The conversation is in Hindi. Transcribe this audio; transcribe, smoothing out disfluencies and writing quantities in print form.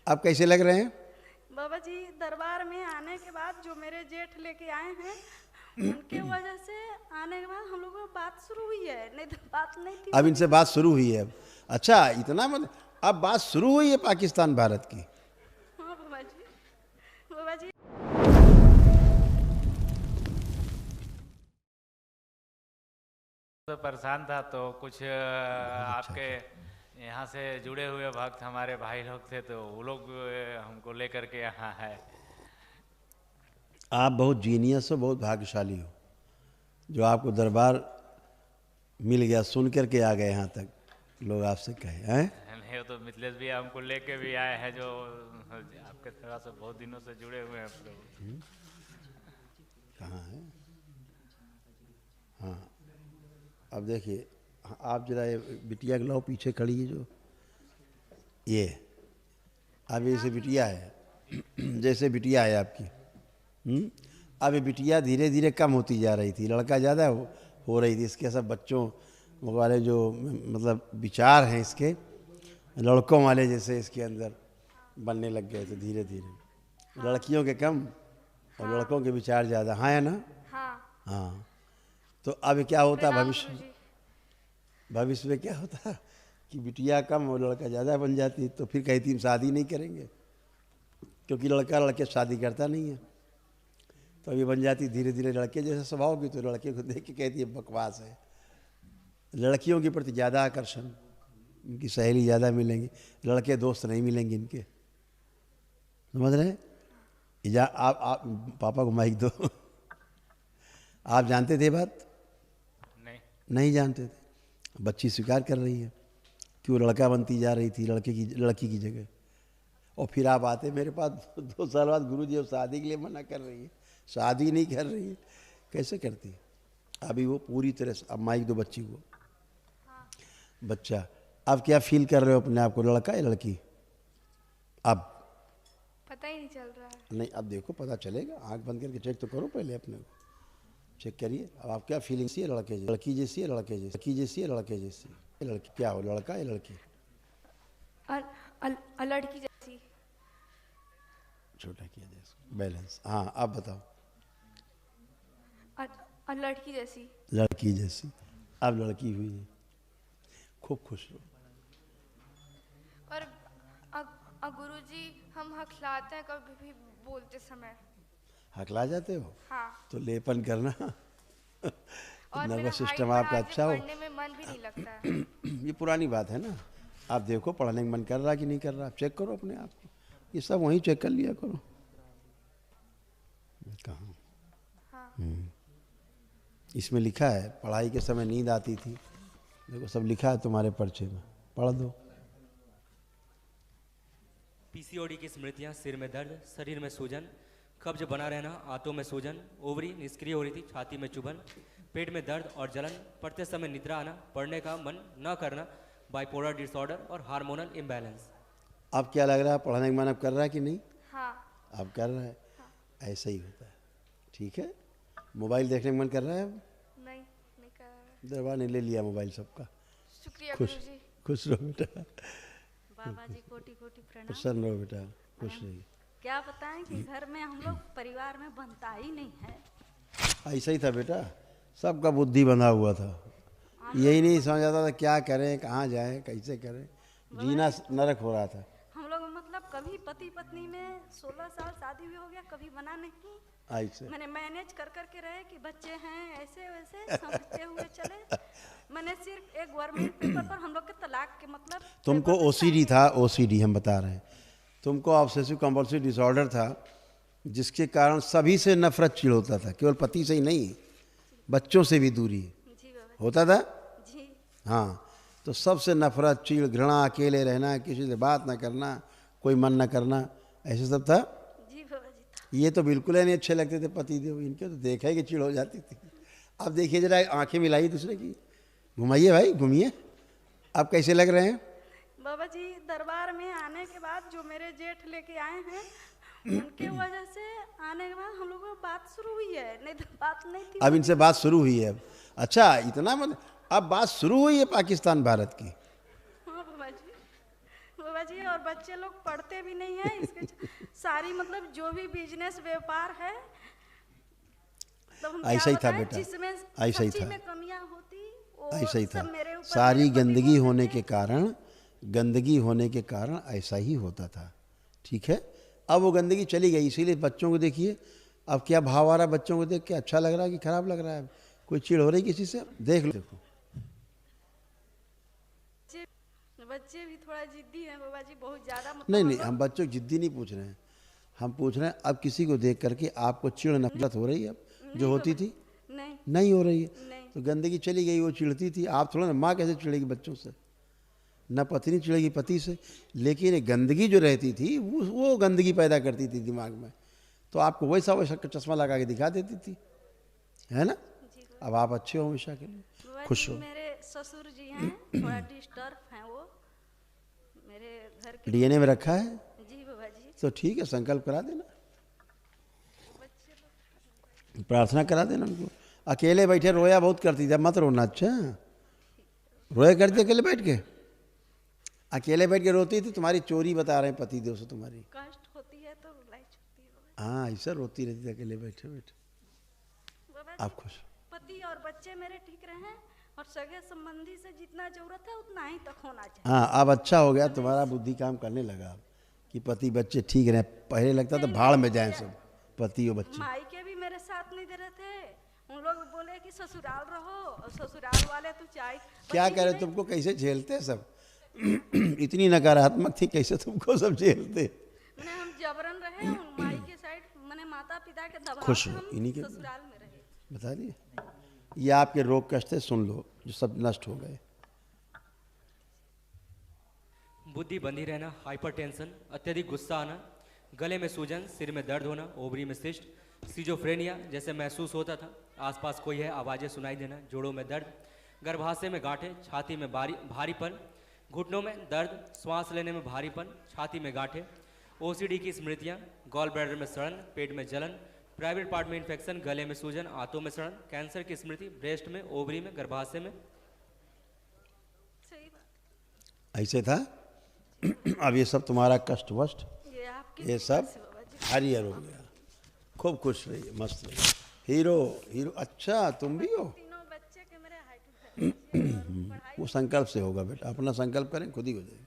आप कैसे लग रहे हैं? बाबा जी दरबार में आने के बाद जो मेरे जेठ लेके आए हैं उनके वजह से आने के बाद हम लोगों को बात शुरू हुई है, नहीं तो बात नहीं थी अब होती। इनसे बात शुरू हुई है अब। अच्छा, इतना मतलब अब बात शुरू हुई है पाकिस्तान भारत की। हाँ बाबा जी, बाबा जी तो परेशान था तो कुछ बहुत अच्छा आपके किया। यहाँ से जुड़े हुए भक्त हमारे भाई लोग थे तो वो लोग हमको लेकर के यहाँ है। आप बहुत जीनियस हो, बहुत भाग्यशाली हो जो आपको दरबार मिल गया, सुन करके आ गए यहाँ तक। लोग आपसे कहे हैं नहीं तो मिथिलेश भी हमको लेके भी आए हैं जो आपके तरह से बहुत दिनों से जुड़े हुए हैं प्रभु। कहाँ है? हाँ, अब देखिए, आप जरा ये बिटिया के लाओ, पीछे खड़ी है जो ये, अब जैसे बिटिया है जैसे बिटिया है आपकी। अब ये बिटिया धीरे धीरे कम होती जा रही थी, लड़का ज़्यादा हो रही थी। इसके सब बच्चों वाले जो मतलब विचार हैं इसके, लड़कों वाले जैसे इसके अंदर बनने लग गए थे धीरे धीरे। लड़कियों के कम और लड़कों के विचार ज़्यादा। हाँ, है ना? हाँ हाँ। तो अब क्या होता प्रणाम भविष्य गुरुजी। भविष्य में क्या होता कि बिटिया कम और लड़का ज़्यादा बन जाती, तो फिर कहती हम शादी नहीं करेंगे, क्योंकि लड़का लड़के शादी करता नहीं है। तो अभी बन जाती धीरे धीरे लड़के जैसे स्वभाव की, तो लड़के को देख के कहती है बकवास है। लड़कियों के प्रति ज़्यादा आकर्षण, इनकी सहेली ज़्यादा मिलेंगी, लड़के दोस्त नहीं मिलेंगे इनके। समझ रहे हैं? आप पापा को माइक दो। आप जानते थे बात? नहीं, नहीं जानते थे। बच्ची स्वीकार कर रही है कि वो लड़का बनती जा रही थी लड़की की जगह। और फिर आप आते मेरे पास 2 साल बाद, गुरुजी अब शादी के लिए मना कर रही है, शादी नहीं कर रही है। कैसे करती है? अभी वो पूरी तरह से, अब माइक दो बच्ची को। बच्चा, अब क्या फील कर रहे हो अपने आप को, लड़का या लड़की? अब पता ही नहीं चल रहा है। नहीं, अब देखो पता चलेगा। आंख बंद करके चेक तो करो पहले अपने को, चेक करिए। अब आप क्या फीलिंग सी है? लड़की जैसी है, लड़के जैसी, लड़की जैसी है, लड़के जैसी? लड़की क्या हो, लड़का या लड़की? लड़की जैसी। छोटा किया जैसे बैलेंस। हाँ, अब बताओ। लड़की जैसी। लड़की जैसी, अब लड़की हुई है। खूब खुश रहो। और गुरुजी हम हकलाते हैं कभी भी बोलते समय। हकला जाते हो? हाँ। तो लेपन करना। और मेरा नर्वस हाइट सिस्टम बढ़ा आपका के अच्छा हो। पढ़ने में मन भी नहीं लगता है। ये पुरानी बात है ना। आप देखो पढ़ने का मन कर रहा कि नहीं कर रहा, चेक करो अपने आप को। ये सब वहीं चेक कर लिया करो। कहाँ? हाँ। इसमें लिखा है पढ़ाई के समय नींद आती थी। देखो सब लिखा है तुम्हारे पर्चे में, पढ़ दो। पीसीओडी की स्मृतियां, सिर में दर्द, शरीर में सूजन, कब्ज बना रहना, आंतों में सूजन, ओवरी निष्क्रिय हो रही थी, छाती में चुभन, पेट में दर्द और जलन, पढ़ते समय निद्रा आना, पढ़ने का मन न करना, बाइपोलर डिसऑर्डर और हार्मोनल इम्बैलेंस। अब क्या लग रहा है, पढ़ने का मन अब कर रहा है कि नहीं? हाँ। अब कर रहा है। ऐसा ही होता है। ठीक है। मोबाइल देखने का मन कर रहा है अब? नहीं नहीं कर रहा है। दरबार ने ले लिया मोबाइल सबका। शुक्रिया खुश गुरुजी। खुश रहो बेटा, बाबा जी कोटि कोटि प्रणाम। प्रसन्न रहो बेटा, खुश रहिए। क्या बताएं कि घर में हम लोग परिवार में बनता ही नहीं है। ऐसा ही था बेटा, सबका बुद्धि बंधा हुआ था। यही नहीं समझ आता था क्या करें, कहाँ जाएं, कैसे करें। जीना नरक हो रहा था। हम लोग मतलब कभी पति पत्नी में 16 साल शादी भी हो गया, कभी बना नहीं। ऐसे मैंने मैनेज कर करके रहे कि बच्चे हैं ऐसे वैसे समझते हुए चले। मैंने सिर्फ एक गवर्नमेंट पेपर पर हम लोग के तलाक के मतलब तुमको पेपर पे ओसीडी sign था, ओसीडी हम बता रहे हैं। तुमको ऑब्सेसिव कंपल्सिव डिसऑर्डर था, जिसके कारण सभी से नफरत चिढ़ होता था, केवल पति से ही नहीं, बच्चों से भी दूरी जी बाबा होता था। जी। हाँ, तो सबसे नफरत, चिढ़, घृणा, अकेले रहना, किसी से बात ना करना, कोई मन ना करना, ऐसे सब था। जी बाबा जी था। ये तो बिल्कुल ही नहीं अच्छे लगते थे पति देव, इनके तो देखा ही कि चिढ़ हो जाती थी। अब देखिए जरा, आंखें मिलाई दूसरे की, घुमाइए भाई, घूमिए। अब कैसे लग रहे हैं? बाबा जी दरबार में आने के बाद जो मेरे जेठ लेके आए हैं उनके वजह से आने के बाद हम लोगों को बात शुरू हुई है, नहीं तो बात नहीं थी अब होती। इनसे बात शुरू हुई है अब। अच्छा, इतना मतलब अब बात शुरू हुई है पाकिस्तान भारत की। हाँ बाबा जी, बाबा जी, और बच्चे लोग पढ़ते भी नहीं है इसके सारी मतलब जो भी बिजनेस व्यापार है तो हम ऐसा ही क्या था बताएं, बेटा, जिसमें ऐसा ही सच्ची था, में कमियां होती वो ऐसा ही सब था। मेरे ऊपर सारी मेरे पति गंदगी बोलते होने थे। के कारण, गंदगी होने के कारण ऐसा ही होता था। ठीक है, अब वो गंदगी चली गई, इसीलिए बच्चों को देखिए अब क्या भाव आ रहा है बच्चों को देख के, अच्छा लग रहा है कि खराब लग रहा है? कोई चिढ़ हो रही किसी से? देख लो, देखो बच्चे भी थोड़ा जिद्दी हैं बाबा जी, बहुत ज्यादा मतलब नहीं हम नहीं, लोग- हम बच्चों की जिद्दी नहीं पूछ रहे हैं, हम पूछ रहे हैं अब किसी को देख करके आपको चिढ़ नफरत हो रही है अब जो नहीं होती बाबा, थी? नहीं नहीं हो रही है। नहीं तो गंदगी चली गई, वो चिढ़ती थी, आप थोड़ा ना, माँ कैसे चिढ़ेगी बच्चों से? न पत्नी चिढ़ेगी पति से, लेकिन ये गंदगी जो रहती थी वो गंदगी पैदा करती थी दिमाग में, तो आपको वैसा वैसा चश्मा लगा के दिखा देती थी, है ना? जी अब आप अच्छे हो हमेशा के लिए, बाबा खुश जी, हो। मेरे ससुर जी हैं थोड़ा डिस्टर्ब हैं वो मेरे घर के। डीएनए में रखा है जी बाबा जी, तो ठीक है, संकल्प करा देना, बच्चे लोग प्रार्थना करा देना उनको। अकेले बैठे रोया बहुत करती थी, अब मत रोना, अच्छा? रोया करती अकेले बैठ के? अकेले बैठ के रोती थी, तुम्हारी चोरी बता रहे हैं पति देव से तुम्हारी। कष्ट होती है तो रुलाई छूटती है बाबा हाँ, ऐसा रोती रहती थी अकेले बैठे बैठे। बाबा आप जी, खुश? पति और बच्चे मेरे ठीक रहे और सगे संबंधी से जितना जरूरत है उतना ही तक होना चाहिए। हाँ, अब अच्छा हो गया, तुम्हारा बुद्धि काम करने लगा अब कि पति बच्चे ठीक रहे। पहले लगता था भाड़ में जाएं सब पति और बच्चे। मायके भी मेरे साथ नहीं दे रहे थे, उन लोग बोले कि ससुराल रहो और ससुराल वाले तू चाय क्या पति करे, ने- तुमको कैसे झेलते सब? इतनी नकारात्मक थी, कैसे तुमको सब झेलते? मैंने हम जबरन रहे उन माई के साइड, मैंने माता पिता के दबाव खुश से हो, हम इन्हीं के- ससुराल में रहे। बता दिए, ये आपके रोग कष्ट थे, सुन लो, जो सब नष्ट हो गए। बुद्धि बंधी रहना, हाइपरटेंशन, अत्यधिक गुस्सा आना, गले में सूजन, सिर में दर्द होना, ओवरी में सिस्ट, सिजोफ्रेनिया जैसे महसूस होता था, आसपास कोई है आवाज़ें सुनाई देना, जोड़ों में दर्द, गर्भाशय में गांठें, छाती में भारीपन, घुटनों में दर्द, श्वास लेने में भारीपन, छाती में गांठें, ओसीडी की स्मृतियाँ, गॉल ब्लैडर में सड़न, पेट में जलन, प्राइवेट पार्ट में इन्फेक्शन, गले में सूजन, आंतों में सड़न, कैंसर की स्मृति, ब्रेस्ट में, ओवरी में, गर्भाशय में। सही बात, ऐसे था। अब ये सब तुम्हारा कष्ट वष्ट, ये आपकी ये सब से बाबा जी। हरियर हो गया। खूब खुश रहिए, मस्त रहिए, हीरो हीरो। अच्छा, तुम भी हो? तीनों बच्चे के मेरे हाइट वो संकल्प से होगा बेटा, अपना संकल्प करें खुद ही हो जाएगा।